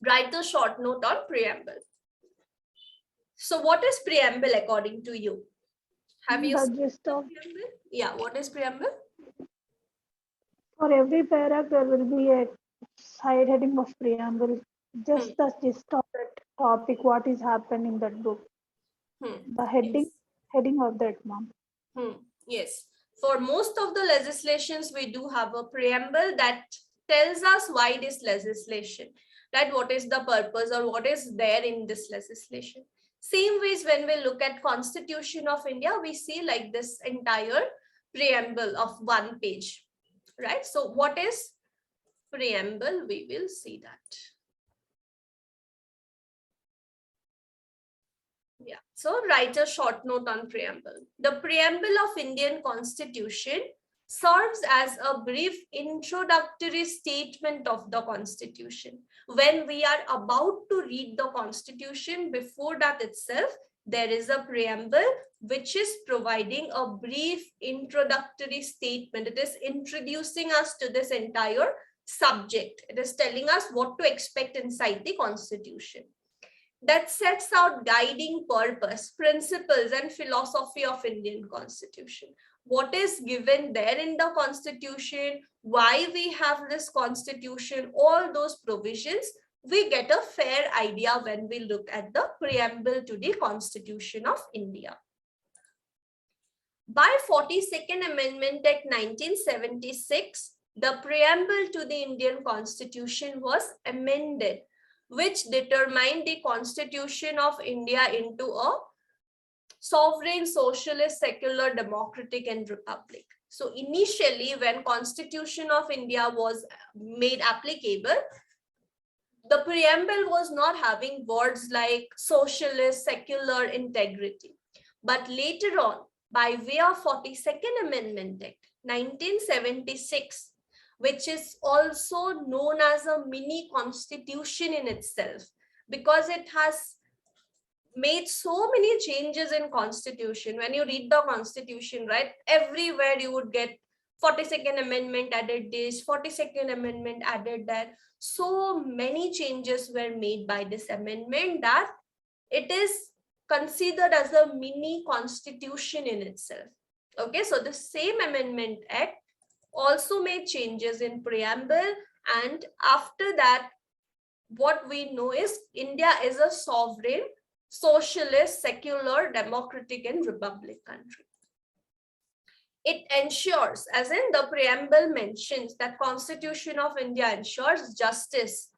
Write a short note on preamble. So what is preamble according to you? Have you seen gist of preamble? Yeah, what is preamble? for every paragraph there will be a side heading of preamble, just the gist of that topic, what is happening in that book. The Yes. heading of that month. Yes. For most of the legislations, we do have a preamble that tells us why this legislation, right? What is the purpose or what is there in this legislation. Same ways when we look at Constitution of India, we see like this entire preamble of 1 page, right? So what is preamble? We will see that. Yeah, so write a short note on preamble. The preamble of Indian Constitution serves as a brief introductory statement of the Constitution. When we are about to read the Constitution, before that itself, there is a preamble which is providing a brief introductory statement. It is introducing us to this entire subject. It is telling us what to expect inside the Constitution. That sets out guiding purpose, principles, and philosophy of Indian Constitution. What is given there in the Constitution, why we have this Constitution, all those provisions, we get a fair idea when we look at the preamble to the Constitution of India. By 42nd Amendment Act 1976, the preamble to the Indian Constitution was amended, which determined the Constitution of India into a sovereign, socialist, secular, democratic, and republic. So initially, when Constitution of India was made applicable, the preamble was not having words like socialist, secular, integrity. But later on, by way of 42nd Amendment Act, 1976, which is also known as a mini constitution in itself, because it has made so many changes in Constitution. When you read the Constitution, right, everywhere you would get 42nd Amendment added this, 42nd Amendment added that. So many changes were made by this amendment that it is considered as a mini constitution in itself. Okay, so the same Amendment Act also made changes in preamble, and after that, what we know is India is a sovereign, socialist, secular, democratic, and republic country. It ensures, as in the preamble mentions, that Constitution of India ensures justice,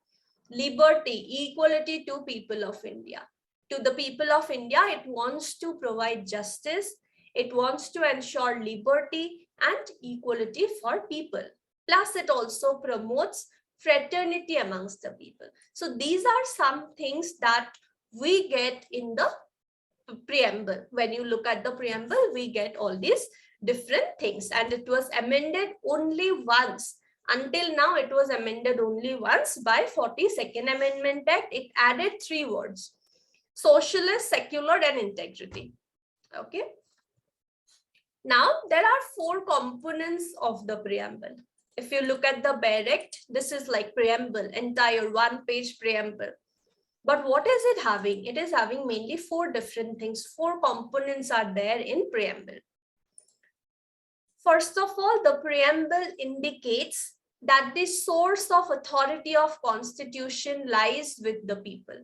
liberty, equality to people of India. To the people of India, it wants to provide justice, it wants to ensure liberty and equality for people. Plus, it also promotes fraternity amongst the people. So these are some things that we get in the preamble. When you look at the preamble, we get all these different things, and it was amended only once. Until now, it was amended only once by 42nd Amendment Act. It added 3 words: socialist, secular, and integrity. Okay. Now, there are 4 components of the preamble. If you look at the bare act, this is like preamble, entire 1-page preamble. But what is it having? It is having mainly 4 different things. 4 components are there in preamble. First of all, the preamble indicates that the source of authority of Constitution lies with the people.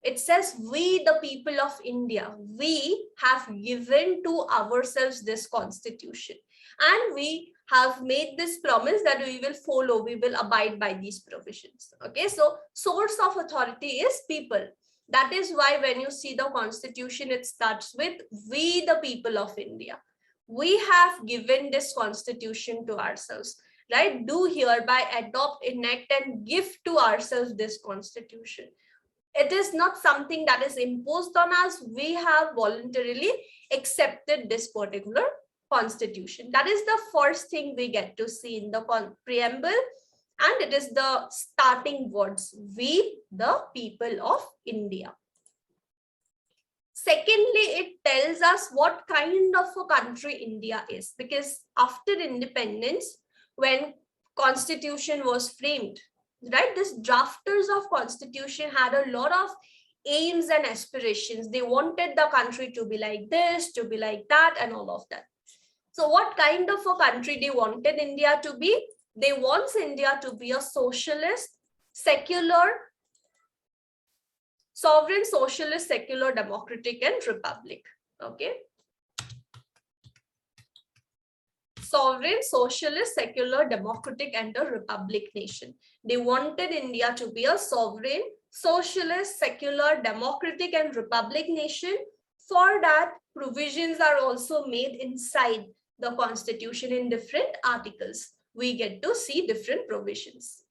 It says, we, the people of India, we have given to ourselves this Constitution. And we have made this promise that we will follow, we will abide by these provisions. Okay, so source of authority is people. That is why when you see the Constitution, it starts with, we, the people of India. We have given this Constitution to ourselves, right? Do hereby adopt, enact, and give to ourselves this Constitution. It is not something that is imposed on us. We have voluntarily accepted this particular Constitution. That is the first thing we get to see in the preamble, and it is the starting words, we, the people of India. Secondly, it tells us what kind of a country India is, because after independence, when Constitution was framed, right? This drafters of constitution had a lot of aims and aspirations. They wanted the country to be like this, to be like that, and all of that. So what kind of a country they wanted India to be? They want India to be a socialist, secular, sovereign, socialist, secular, democratic, and republic. Okay. Sovereign, socialist, secular, democratic, and a republic nation. They wanted India to be a sovereign, socialist, secular, democratic, and republic nation. For that, provisions are also made inside the constitution in different articles. We get to see different provisions.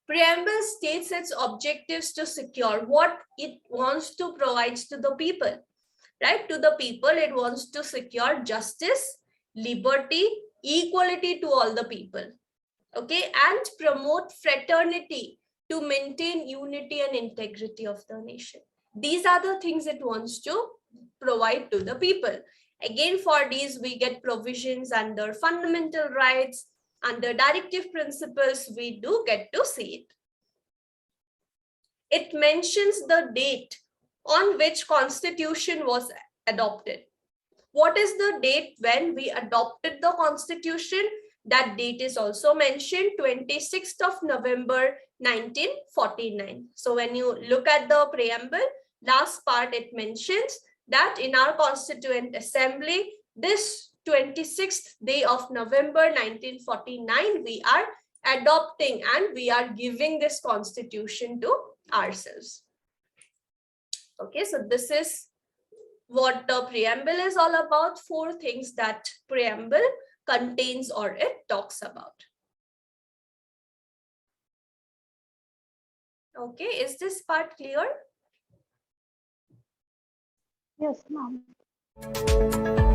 Preamble states its objectives to secure what it wants to provide to the people. Right? To the people, it wants to secure justice, liberty, equality to all the people. Okay, and promote fraternity to maintain unity and integrity of the nation. These are the things it wants to provide to the people. Again, for these, we get provisions under fundamental rights, under directive principles, we do get to see it. It mentions the date on which constitution was adopted. What is the date when we adopted the constitution? That date is also mentioned, 26th of November 1949. So when you look at the preamble, last part, it mentions that in our Constituent Assembly, this 26th day of November 1949, we are adopting and we are giving this constitution to ourselves. Okay, so this is what the preamble is all about. 4 things that preamble contains or it talks about. Okay, is this part clear? Yes, ma'am.